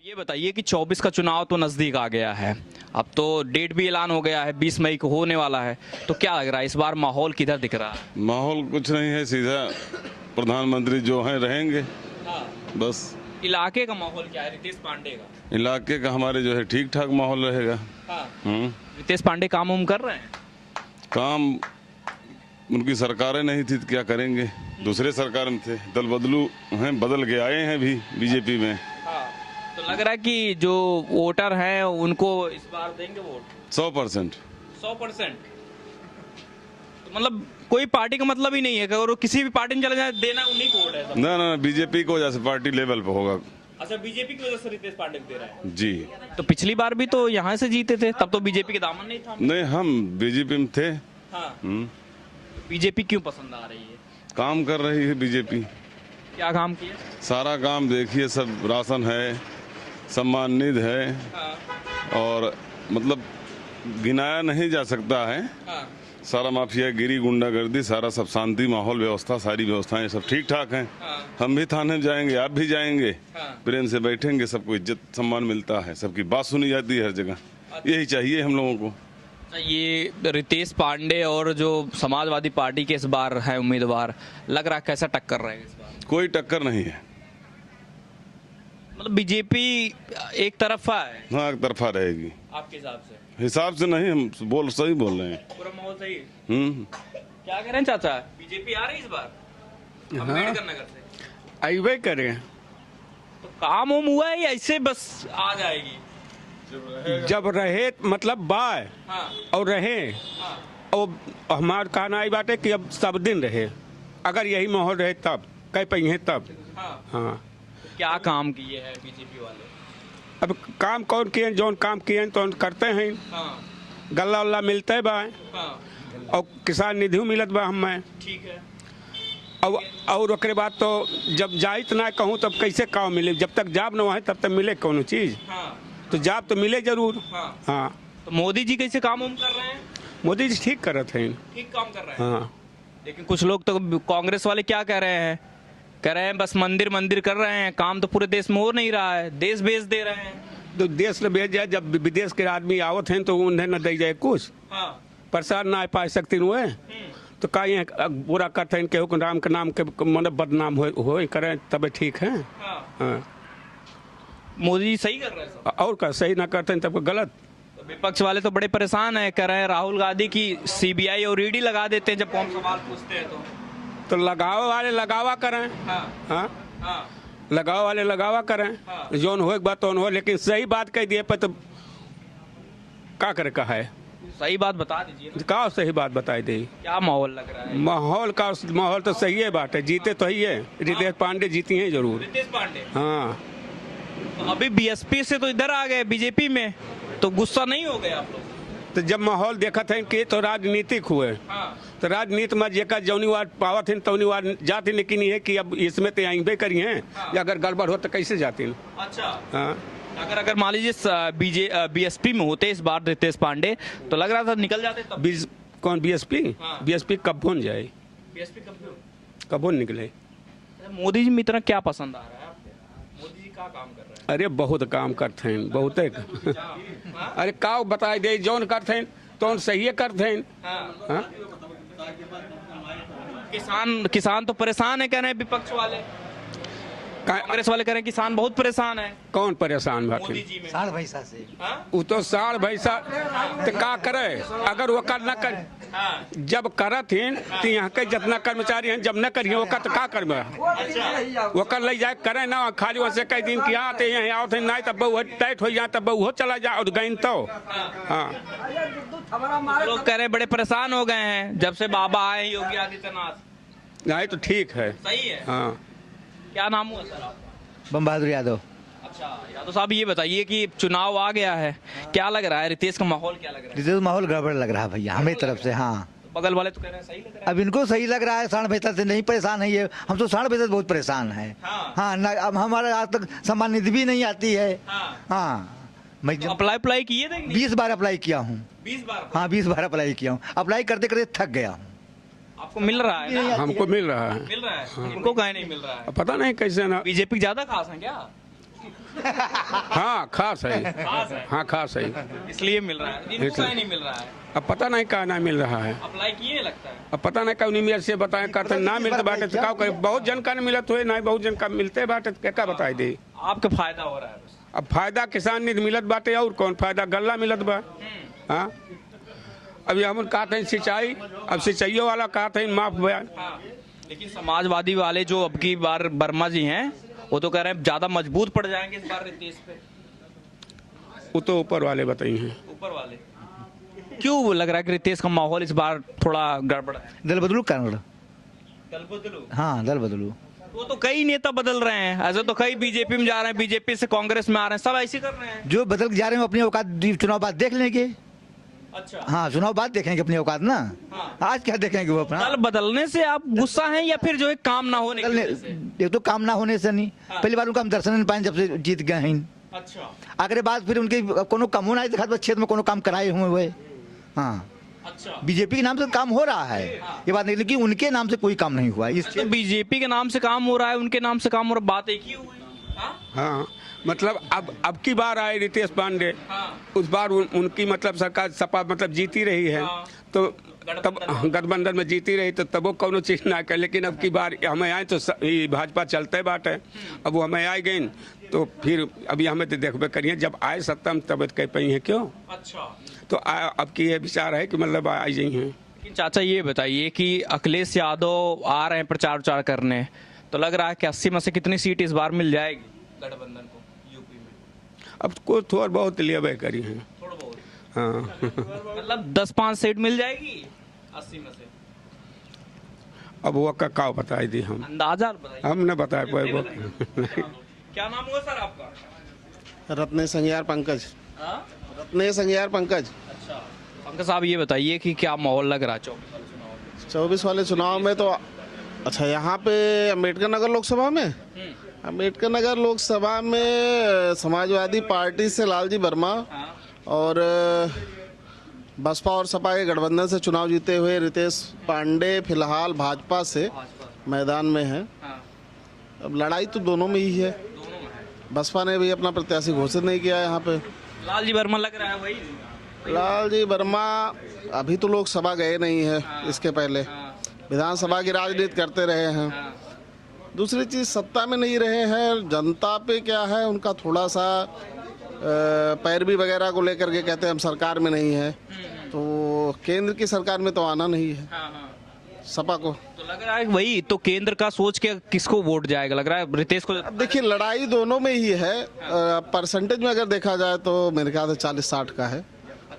ये बताइए कि 24 का चुनाव तो नज़दीक आ गया है, अब तो डेट भी ऐलान हो गया है, 20 मई को होने वाला है, तो क्या लग रहा है इस बार माहौल किधर दिख रहा है? माहौल कुछ नहीं है, सीधा प्रधानमंत्री जो हैं रहेंगे। हाँ। बस इलाके का माहौल क्या है रितेश पांडे का? इलाके का हमारे जो है ठीक ठाक माहौल रहेगा। हाँ। हम्म। रितेश पांडे काम उम कर रहे हैं? काम उनकी सरकारें नहीं थी तो क्या करेंगे, दूसरे सरकार में थे, दल बदलू हैं, बदल के आए हैं भी बीजेपी में। हाँ। तो लग रहा है कि जो वोटर हैं उनको इस बार देंगे वोट? 100%। 100%? तो मतलब कोई पार्टी का मतलब ही नहीं है कि अगर वो किसी भी पार्टी में चले जाए देना उन्हीं को वोट है सब? ना ना, बीजेपी को वजह से पार्टी लेवल पे होगा। अच्छा, बीजेपी की वजह से रितेश पांडे को दे रहा है? जी। तो पिछली बार भी तो यहाँ से जीते थे, तब तो बीजेपी के दामन नहीं था। नहीं, हम बीजेपी में थे। हाँ। हम्म। बीजेपी क्यों पसंद आ रही है? काम कर रही है बीजेपी, क्या काम किया? सारा काम देखिए, सब राशन है, सम्मानित है, हाँ। और मतलब गिनाया नहीं जा सकता है। हाँ। सारा माफिया गिरी, गुंडागर्दी, सारा सब शांति माहौल, व्यवस्था, सारी व्यवस्थाएं सब ठीक ठाक हैं। हाँ। हम भी थाने जाएंगे, आप भी जाएंगे, हाँ। प्रेम से बैठेंगे, सबको इज्जत सम्मान मिलता है, सबकी बात सुनी जाती है हर जगह। यही चाहिए हम लोगों को। ये रितेश पांडे और जो समाजवादी पार्टी के इस बार है उम्मीदवार, लग रहा है कैसा टक्कर रहेगा इस बार? कोई टक्कर नहीं है। मतलब बीजेपी एक तरफा है हाँ, एक तरफा रहेगी। आपके हिसाब से? हिसाब से नहीं, हम सही बोल रहे हैं। पूरा माहौल सही है? क्या कह रहे हैं चाचा, बीजेपी आ रही है इस बार अम्बेडकर नगर से? अबे करें, तो काम उम हुआ है या ऐसे बस आ जाएगी? जब रहे मतलब बाय हाँ। और रहे, हाँ। और हमार कहना आई बात है कि अब सब दिन रहे, अगर यही माहौल रहे तब कह पहिए तब। हाँ। हाँ, क्या काम किए हैं बीजेपी वाले? अब काम कौन किए, जौन काम किए तो करते हैं। हाँ। गल्ला उल्ला मिलते बा, हाँ। और किसान निधि मिलत बा हमें। ठीक है। और ओकरे बाद तो जब जाइत ना कहूँ तब कैसे काम मिले, जब तक जाब न वहाँ तब तक मिले कोनो चीज़, हाँ। तो जाब तो मिले जरूर। हाँ। हाँ, तो मोदी जी कैसे काम उम कर रहे हैं? मोदी जी ठीक करत हैं। ठीक काम कर रहे हैं। हाँ, लेकिन कुछ लोग तो कांग्रेस वाले क्या कह रहे हैं, कह रहे हैं बस मंदिर मंदिर कर रहे हैं, काम तो पूरे देश में हो नहीं रहा है, देश भेज दे रहे हैं। तो देश में भेज जाए, जब विदेश के आदमी आवत हैं तो उन्हें न दे जाए कुछ, हाँ। प्रसाद ना पा सकती हुए, तो का ये बुरा करते हैं, केहू के राम के नाम के मतलब बदनाम हो करें तब ठीक है। हाँ। हाँ, मोदी जी सही कर रहे हैं सब? और का सही ना करते हैं तब गलत। तो विपक्ष वाले तो बड़े परेशान है, कह रहे हैं राहुल गांधी की सीबीआई और ईडी लगा देते हैं जब हम सवाल पूछते हैं तो लगावा वाले लगावा करें। हाँ। हाँ, हाँ। लगावा वाले लगावा करें। हाँ। जोन हो एक बात तो हो, लेकिन सही बात कह दिए पर तो का करे का है, सही बात बता दीजिए ना। का सही बात बताई दी। क्या माहौल लग रहा है? माहौल तो सही है, बात है, जीते तो ही है, रितेश पांडे जीती हैं जरूर। रितेश पांडे? हाँ, तो अभी बीएसपी से तो इधर आ गए बीजेपी में, तो गुस्सा नहीं हो गए आप लोग? तो जब माहौल देखा था कि तो राजनीतिक हुए, हाँ। तो राजनीति में जेका जौनी वार पावत है तौनी वार जाती, लेकिन ये कि अब इसमें तो आइबे करी हैं, या अगर गड़बड़ हो तो कैसे जाती। अच्छा। हाँ, अगर मान लीजिए बीएसपी में होते इस बार रितेश पांडे, तो लग रहा था निकल जाते तब। कौन बीएसपी? हाँ। बीएसपी कब बन जाए, बीएसपी कब? कब निकले। मोदी जी में इतना क्या पसंद आ रहा है आपको? मोदी जी क्या काम कर रहे हैं? अरे बहुत काम करते हैं, बहुत अरे का बताए दे, जौन करते हैं तो सही करते हैं। हाँ। हाँ? किसान तो परेशान है, कह रहे हैं विपक्ष वाले, कांग्रेस वाले कह रहे हैं किसान बहुत परेशान है। कौन परेशान मोदी बात? जी में साढ़ भैंसा से। हाँ? वो तो साढ़ भैसा तो का करे, अगर वो कर न कर, हाँ। जब करत हैं तो यहाँ के जितना कर्मचारी हैं, जब न करिए वो तो का करबे, अच्छा। वो कर ले जाए करे ना, खाली वैसे कई दिन की आते हैं आओ थे नहीं, तब वो टाइट हो जाए, तब वो चला जाए और गई तो। हाँ, लोग कह रहे हैं बड़े परेशान हो गए हैं जब से बाबा आए योगी आदित्यनाथ। नहीं तो ठीक है। सही है। हाँ, क्या नाम हुआ सर आपका? बम बहादुर यादव। अच्छा यादव साहब, ये बताइए कि चुनाव आ गया है, क्या लग रहा है रितेश का माहौल क्या लग रहा है? रितेश माहौल गड़बड़ लग रहा है भैया, हमें तरफ से। हाँ, तो बगल वाले तो कह रहे हैं सही लग रहा है। अब इनको सही लग रहा है, साढ़ भैंसा से नहीं परेशान है ये, हम तो साढ़ भैंसा से बहुत परेशान है। हाँ ना, अब हमारे आज तक सम्मान निधि भी नहीं आती है। हाँ, मैं तो अप्लाई किए थे? 20 बार अप्लाई किया हूँ। 20 बार? हाँ, 20 बार अप्लाई किया हूँ, अप्लाई करते करते थक गया हूँ। आपको मिल रहा है ना? हमको मिल रहा है। मिल रहा है। इनको काहे नहीं मिल रहा है? पता नहीं कैसे ना, बीजेपी ज्यादा खास है क्या? हाँ खास है, खास है, हाँ खास है। इसलिए मिल रहा है, इनको काहे नहीं मिल रहा है? अब पता नहीं कहाँ ना मिल रहा है, अप्लाई किए लगता है। अब पता नहीं कौन ईमेल से बताए कहते ना मिलते बाटे तो का करे, बहुत जन का नहीं मिलत हुए नहीं, बहुत जन का मिलते बाटे तो क्या बताई दे। आपका फायदा हो रहा है बस। अब फायदा किसान नहीं मिलत बाटे और कौन फायदा गल्ला मिलत बा। हाँ अभी हम कहते हैं सिंचाई, अब सिंचाइयों वाला कहते हैं माफ हुआ। हाँ, लेकिन समाजवादी वाले जो अब की बार वर्मा जी हैं वो तो कह रहे हैं ज्यादा मजबूत पड़ जाएंगे इस बार रितेश पे। वो तो ऊपर वाले बताई हैं। ऊपर वाले क्यों लग रहा है कि रितेश का माहौल इस बार थोड़ा गड़बड़ है? दल बदलू कांगड़, दल बदलू। हाँ दल बदलू। वो तो कई नेता बदल रहे हैं, ऐसे तो कई बीजेपी में जा रहे हैं, बीजेपी से कांग्रेस में आ रहे हैं, सब ऐसे कर रहे हैं। जो बदल के जा रहे हैं अपनी औकात चुनाव बाद देख लेंगे। अच्छा, हाँ चुनाव बाद देखेंगे अपनी औकात ना। हाँ। आज क्या देखेंगे वो अपना। दल बदलने से आप गुस्सा हैं या फिर जो है काम ना होने की बदलने वजह से? एक तो काम ना होने से नहीं, हाँ। पहली बार उनका हम दर्शन नहीं पाए जब से जीत गए हैं। अच्छा अगले बाद फिर उनके कोनो कम होना दिखा क्षेत्र में कोनो काम कराए हुए हुए। हाँ अच्छा, बीजेपी के नाम से काम हो रहा है, ये बात नहीं, लेकिन उनके नाम से कोई काम नहीं हुआ इस तो बीजेपी के नाम से काम हो रहा है, उनके नाम से काम हो रहा है, बात एक ही हुई। हाँ? हाँ मतलब अब की बार आए रितेश पांडे, हाँ। उस बार उनकी मतलब सरकार सपा मतलब जीती रही है, हाँ। तो तब गठबंधन में जीती रही तो तब वो कोनो चीज ना कर, लेकिन अब की बार हमें आए तो ये भाजपा चलते बात है। अब वो हमें आए गई तो फिर अभी हमें तो देखबे करिए जब आए सत्ता में तब कह पाई है क्यों। अच्छा, तो अब की ये विचार है कि मतलब आई गई हैं। लेकिन चाचा ये बताइए कि अखिलेश यादव आ रहे हैं प्रचार प्रचार करने, तो लग रहा है कि 80 में से कितनी सीट इस बार मिल जाएगी गठबंधन को यूपी में? अब को थोड़ा बहुत लिए करी हैं। थोड़ा बहुत, हाँ मतलब 10-5 सीट मिल जाएगी 80 में से? अब वो का बताई दी हम अंदाजा बताइए। हमने बताया कोई वो क्या नाम हुआ सर आपका? रत्नेश संज्ञार पंकज। हाँ? रत्नेश संज्ञार पंकज। अच्छा, पंकज साहब ये बताइए कि क्या माहौल लग रहा है 24 वाले चुनाव में तो अच्छा यहाँ पे अम्बेडकर नगर लोकसभा में, अम्बेडकर नगर लोकसभा में समाजवादी पार्टी से लालजी वर्मा और बसपा और सपा के गठबंधन से चुनाव जीते हुए रितेश पांडे फिलहाल भाजपा से मैदान में हैं। अब लड़ाई तो दोनों में ही है। बसपा ने भी अपना प्रत्याशी घोषित नहीं किया यहाँ पे। लालजी वर्मा लग रहा है वही। लालजी वर्मा अभी तो लोकसभा गए नहीं है, इसके पहले विधानसभा की राजनीति करते रहे हैं। दूसरी चीज सत्ता में नहीं रहे हैं, जनता पे क्या है उनका थोड़ा सा पैरवी वगैरह को लेकर के कहते हैं हम सरकार में नहीं है, तो केंद्र की सरकार में तो आना नहीं है सपा को। तो लग रहा है वही तो केंद्र का सोच के किसको वोट जाएगा, लग रहा है रितेश को? अब देखिए लड़ाई दोनों में ही है। परसेंटेज में अगर देखा जाए तो मेरे ख्याल से 40-60 का है।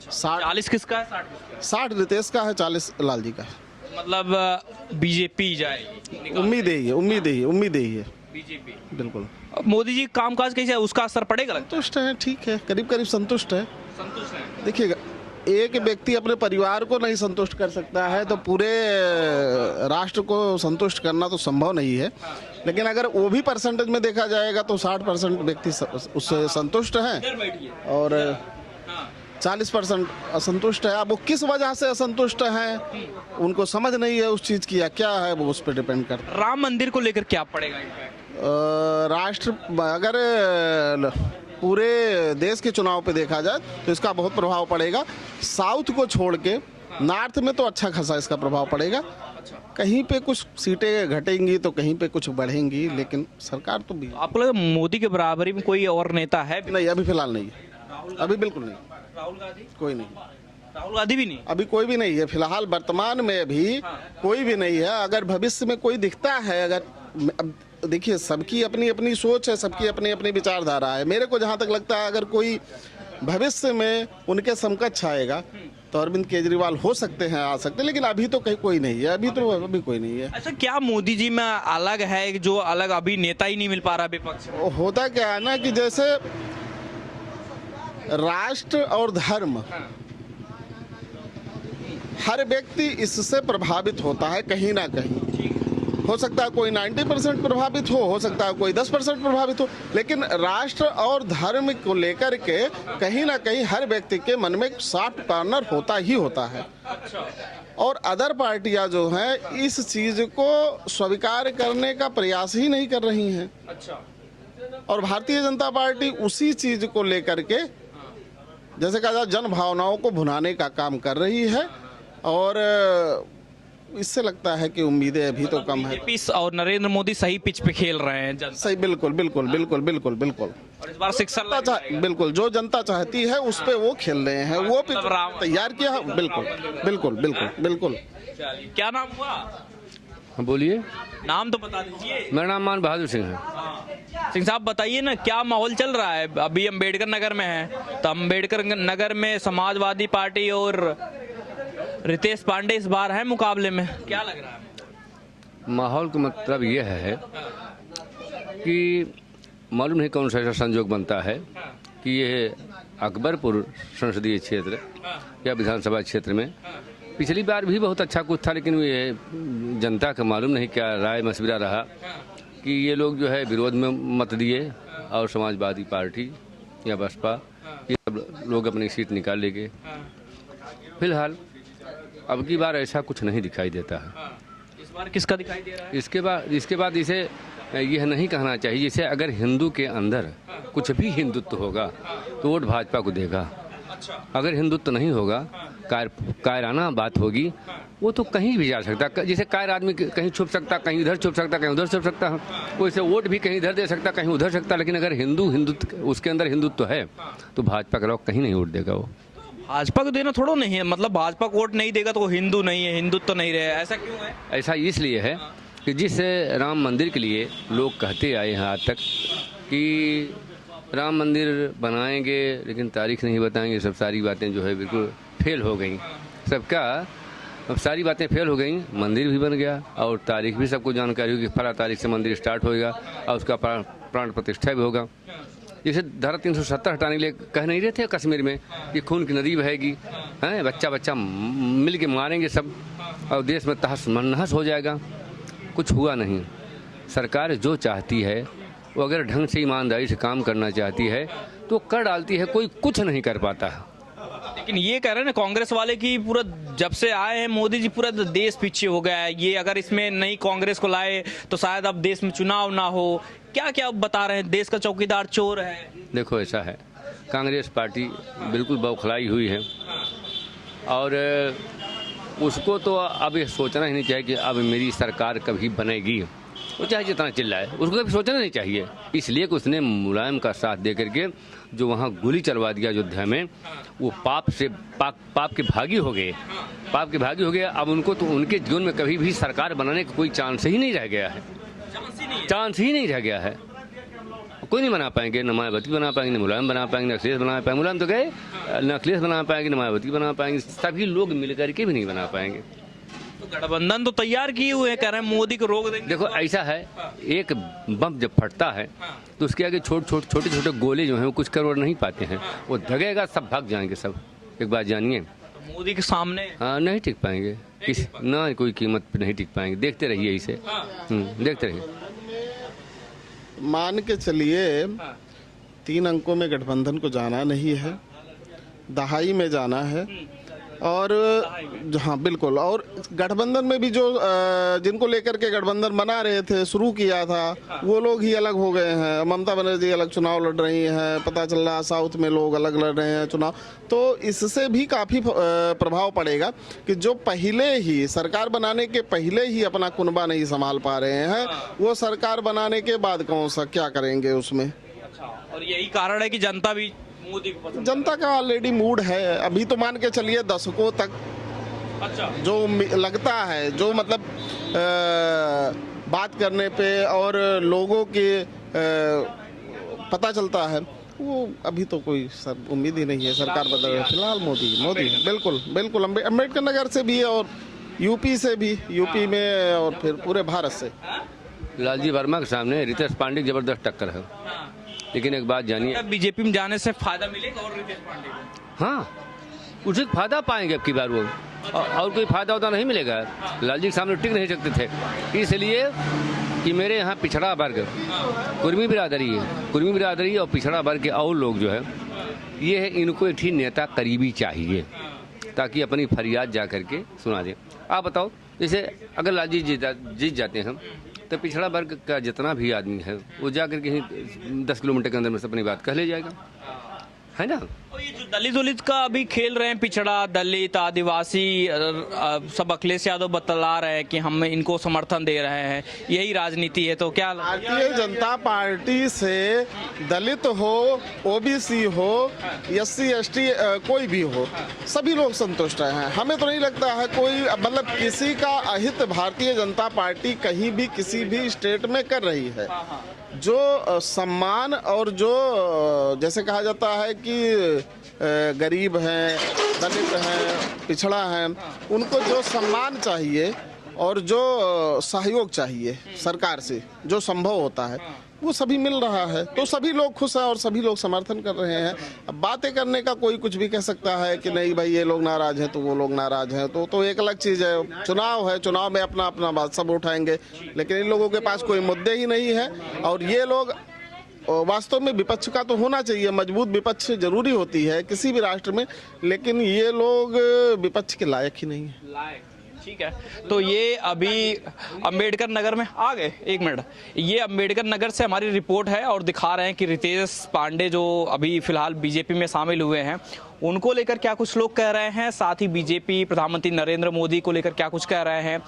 40 किसका है, 60 किसका 60 रितेश का है, 40 लालजी का है। है? मतलब बीजेपी जाएगी, उम्मीद यही है, उम्मीद यही है, उम्मीद यही है बीजेपी। बिल्कुल। अब मोदी जी कामकाज कैसे है, उसका असर पड़ेगा लगता है? संतुष्ट है, ठीक है, करीब करीब संतुष्ट है। संतुष्ट है। देखिएगा एक व्यक्ति अपने परिवार को नहीं संतुष्ट कर सकता है तो पूरे राष्ट्र को संतुष्ट करना तो संभव नहीं है। लेकिन अगर वो भी परसेंटेज में देखा जाएगा तो 60% व्यक्ति उससे संतुष्ट हैं और 40% असंतुष्ट है। अब वो किस वजह से असंतुष्ट हैं उनको समझ नहीं है उस चीज़ की या क्या है, वो उस पर डिपेंड करता है। राम मंदिर को लेकर क्या पड़ेगा इम्पैक्ट? राष्ट्र अगर पूरे देश के चुनाव पे देखा जाए तो इसका बहुत प्रभाव पड़ेगा। साउथ को छोड़ के नॉर्थ में तो अच्छा खासा इसका प्रभाव पड़ेगा। कहीं पे कुछ सीटें घटेंगी तो कहीं पे कुछ बढ़ेंगी, लेकिन सरकार तो भी आपको लगा मोदी के बराबरी में कोई और नेता है? नहीं, अभी फिलहाल नहीं है, अभी बिल्कुल नहीं। राहुल गांधी? कोई नहीं, राहुल गांधी भी नहीं? अभी कोई भी नहीं है फिलहाल, वर्तमान में भी कोई भी नहीं है। अगर भविष्य में कोई दिखता है, अगर देखिए सबकी अपनी अपनी सोच है, सबकी अपनी अपनी विचारधारा है। मेरे को जहाँ तक लगता है अगर कोई भविष्य में उनके समकक्ष आएगा तो अरविंद केजरीवाल हो सकते हैं, आ सकते हैं, लेकिन अभी तो कहीं कोई नहीं है, अभी कोई नहीं है। अच्छा, क्या मोदी जी में अलग है जो अलग अभी नेता ही नहीं मिल पा रहा विपक्ष? होता क्या है ना कि जैसे राष्ट्र और धर्म, हर व्यक्ति इससे प्रभावित होता है कहीं ना कहीं। हो सकता है कोई 90% प्रभावित हो सकता है कोई 10% प्रभावित हो, लेकिन राष्ट्र और धर्म को लेकर के कहीं ना कहीं हर व्यक्ति के मन में सॉफ्ट कॉर्नर होता ही होता है। और अदर पार्टियां जो हैं इस चीज को स्वीकार करने का प्रयास ही नहीं कर रही हैं। अच्छा, और भारतीय जनता पार्टी उसी चीज को लेकर के जैसे कहा जाए जन भावनाओं को भुनाने का काम कर रही है और इससे लगता है कि उम्मीदें अभी तो कम है। बीजेपी और नरेंद्र मोदी सही पिच पे खेल रहे हैं जनता, सही, बिल्कुल बिल्कुल बिल्कुल बिल्कुल बिल्कुल और इस बार सिक्सर लग बिल्कुल जो जनता चाहती है उस पे वो खेल रहे हैं, वो पिच तैयार किया है। बिल्कुल बिल्कुल बिल्कुल बिल्कुल। जाएगी। क्या नाम हुआ? बोलिए, नाम तो बता दीजिए। मेरा नाम मान बहादुर सिंह है। सिंह साहब बताइए ना, क्या माहौल चल रहा है? अभी अम्बेडकर नगर में है, तो अम्बेडकर नगर में समाजवादी पार्टी और रितेश पांडे इस बार है मुकाबले में, क्या लग रहा है? माहौल का मतलब ये है कि मालूम नहीं कौन सा ऐसा संजोग बनता है कि ये अकबरपुर संसदीय क्षेत्र या विधानसभा क्षेत्र में पिछली बार भी बहुत अच्छा कुछ था, लेकिन ये जनता का मालूम नहीं क्या राय मशविरा रहा कि ये लोग जो है विरोध में मत दिए और समाजवादी पार्टी या बसपा ये सब लोग अपनी सीट निकाल ले गए। फिलहाल अब की बार ऐसा कुछ नहीं दिखाई देता है। इस बार किसका दिखाई दे रहा है? इसके बाद इसे यह नहीं कहना चाहिए, जैसे अगर हिंदू के अंदर कुछ भी हिंदुत्व होगा तो वोट भाजपा को देगा। अगर हिंदुत्व नहीं होगा, कायराना बात होगी, वो तो कहीं भी जा सकता। जैसे कायर आदमी कहीं छुप सकता, कहीं इधर छुप सकता, कहीं उधर छुप सकता है, कोई से वोट भी कहीं इधर दे सकता, कहीं उधर सकता। लेकिन अगर हिंदुत्व उसके अंदर हिंदुत्व है तो भाजपा का लोग कहीं नहीं वोट देगा। वो भाजपा को देना थोड़ा नहीं है, मतलब भाजपा को वोट नहीं देगा तो वो हिंदू नहीं है, हिंदुत्व तो नहीं रहे, ऐसा क्यों है? ऐसा इसलिए है कि जिस राम मंदिर के लिए लोग कहते आए हैं आज तक कि राम मंदिर बनाएंगे लेकिन तारीख नहीं बताएंगे, सब सारी बातें जो है बिल्कुल फेल हो गई सबका। अब सारी बातें फेल हो गई, मंदिर भी बन गया और तारीख भी सबको जानकारी होगी, फला तारीख से मंदिर स्टार्ट होएगा और उसका प्राण प्रतिष्ठा भी होगा। जैसे धारा 370 हटाने के लिए कह नहीं रहे थे कश्मीर में कि खून की नदी बहेगी, हैं बच्चा मिल के मारेंगे सब और देश में तहस मनहस हो जाएगा। कुछ हुआ नहीं। सरकार जो चाहती है वो अगर ढंग से ईमानदारी से काम करना चाहती है तो कर डालती है, कोई कुछ नहीं कर पाता है। लेकिन ये कह रहे हैं ना कांग्रेस वाले की पूरा जब से आए हैं मोदी जी पूरा देश पीछे हो गया है, ये अगर इसमें नई कांग्रेस को लाए तो शायद अब देश में चुनाव ना हो। क्या क्या बता रहे हैं, देश का चौकीदार चोर है? देखो ऐसा है, कांग्रेस पार्टी बिल्कुल बौखलाई हुई है और उसको तो अब ये सोचना ही नहीं चाहिए कि अब मेरी सरकार कभी बनेगी। वो चाहे जितना चिल्लाए उसको कभी सोचना नहीं चाहिए, इसलिए कि उसने मुलायम का साथ दे करके जो वहाँ गोली चलवा दिया अयोध्या में, वो पाप के भागी हो गए। अब उनको तो उनके जीवन में कभी भी सरकार बनाने का कोई चांस ही नहीं रह गया है, कोई नहीं बना पाएंगे। न मायावती बना पाएंगे, न मुलायम बना पाएंगे, न अखिलेश बना पाएंगे। मुलायम तो गए, न अखिलेश बना पाएंगे, न मायावती बना पाएंगे, सभी लोग मिलकर के भी नहीं बना पाएंगे। तो गठबंधन तो तैयार किए हुए हैं, कह रहे हैं मोदी को रोक देंगे। देखो ऐसा है, एक बम जब फटता है तो उसके आगे छोटे गोले जो हैं वो कुछ कर नहीं पाते हैं, वो दगेगा सब भाग जाएंगे सब। एक बात जानिए, तो मोदी के सामने हाँ नहीं टिक पाएंगे, ना कोई कीमत पे नहीं टिक पाएंगे। देखते रहिए इसे, देखते रहिए। मान के चलिए 3 अंकों में गठबंधन को जाना नहीं है, दहाई में जाना है। और हाँ बिल्कुल, और गठबंधन में भी जो जिनको लेकर के गठबंधन बना रहे थे, शुरू किया था, वो लोग ही अलग हो गए हैं। ममता बनर्जी अलग चुनाव लड़ रही हैं, पता चल रहा है साउथ में लोग अलग लड़ रहे हैं चुनाव। तो इससे भी काफ़ी प्रभाव पड़ेगा कि जो पहले ही सरकार बनाने के पहले ही अपना कुनबा नहीं संभाल पा रहे हैं, वो सरकार बनाने के बाद कौन सा क्या करेंगे उसमें। और यही कारण है कि जनता भी मोदी को पसंद, जनता का ऑलरेडी मूड है। अभी तो मान के चलिए दशकों तक जो लगता है, जो मतलब बात करने पे और लोगों के पता चलता है, वो अभी तो कोई उम्मीद ही नहीं है सरकार बदल रही है। फिलहाल मोदी बिल्कुल अम्बेडकर नगर से भी और यूपी से भी, यूपी में और फिर पूरे भारत से। लालजी वर्मा के सामने रितेश पांडे की जबरदस्त टक्कर है। लेकिन एक बात जानिए, बीजेपी में जाने से फायदा मिलेगा और रितेश पांडे को? हाँ उसे फायदा पाएंगे अब की बार वो, और कोई फायदा होता नहीं मिलेगा। लालजी के सामने टिक नहीं सकते थे, इसलिए कि मेरे यहाँ पिछड़ा वर्ग कुर्मी बिरादरी और पिछड़ा वर्ग के और लोग जो है, ये है इनको एक ही नेता करीबी चाहिए ताकि अपनी फरियाद जा करके सुना दें। आप बताओ, जैसे अगर लालजी जीत जाते हैं तो पिछड़ा वर्ग का जितना भी आदमी है वो जाकर कहीं 10 किलोमीटर के अंदर में से अपनी बात कह ले जाएगा, है ना। और ये जो दलित वलित का अभी खेल रहे हैं, पिछड़ा दलित आदिवासी सब अखिलेश यादव बतला रहे हैं कि हम इनको समर्थन दे रहे हैं, यही राजनीति है, तो क्या भारतीय जनता पार्टी से दलित हो, ओबीसी हो, एससी एसटी कोई भी हो, सभी लोग संतुष्ट हैं। हमें तो नहीं लगता है कोई मतलब किसी का अहित भारतीय जनता पार्टी कहीं भी किसी भी स्टेट में कर रही है। जो सम्मान और जो जैसे कहा जाता है कि गरीब हैं, दलित हैं, पिछड़ा हैं, उनको जो सम्मान चाहिए और जो सहयोग चाहिए सरकार से जो संभव होता है वो सभी मिल रहा है, तो सभी लोग खुश हैं और सभी लोग समर्थन कर रहे हैं। अब बातें करने का कोई कुछ भी कह सकता है कि नहीं भाई ये लोग नाराज हैं तो वो लोग नाराज हैं, तो एक अलग चीज़ है। चुनाव है, चुनाव में अपना अपना बात सब उठाएंगे, लेकिन इन लोगों के पास कोई मुद्दे ही नहीं है। और ये लोग वास्तव में विपक्ष का तो होना चाहिए, मजबूत विपक्ष जरूरी होती है किसी भी राष्ट्र में, लेकिन ये लोग विपक्ष के लायक ही नहीं है। ठीक है, तो ये अभी अंबेडकर नगर में आ गए, एक मिनट, ये अंबेडकर नगर से हमारी रिपोर्ट है और दिखा रहे हैं कि रितेश पांडे जो अभी फिलहाल बीजेपी में शामिल हुए हैं उनको लेकर क्या कुछ लोग कह रहे हैं, साथ ही बीजेपी प्रधानमंत्री नरेंद्र मोदी को लेकर क्या कुछ कह रहे हैं,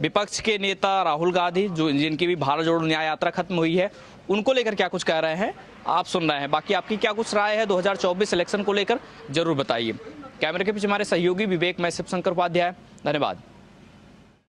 विपक्ष के नेता राहुल गांधी जो जिनकी भी भारत जोड़ो न्याय यात्रा खत्म हुई है उनको लेकर क्या कुछ कह रहे हैं, आप सुन रहे हैं। बाकी आपकी क्या कुछ राय है 2024 इलेक्शन को लेकर, जरूर बताइए। कैमरे के पीछे हमारे सहयोगी विवेक, मैं शिव शंकर उपाध्याय, धन्यवाद।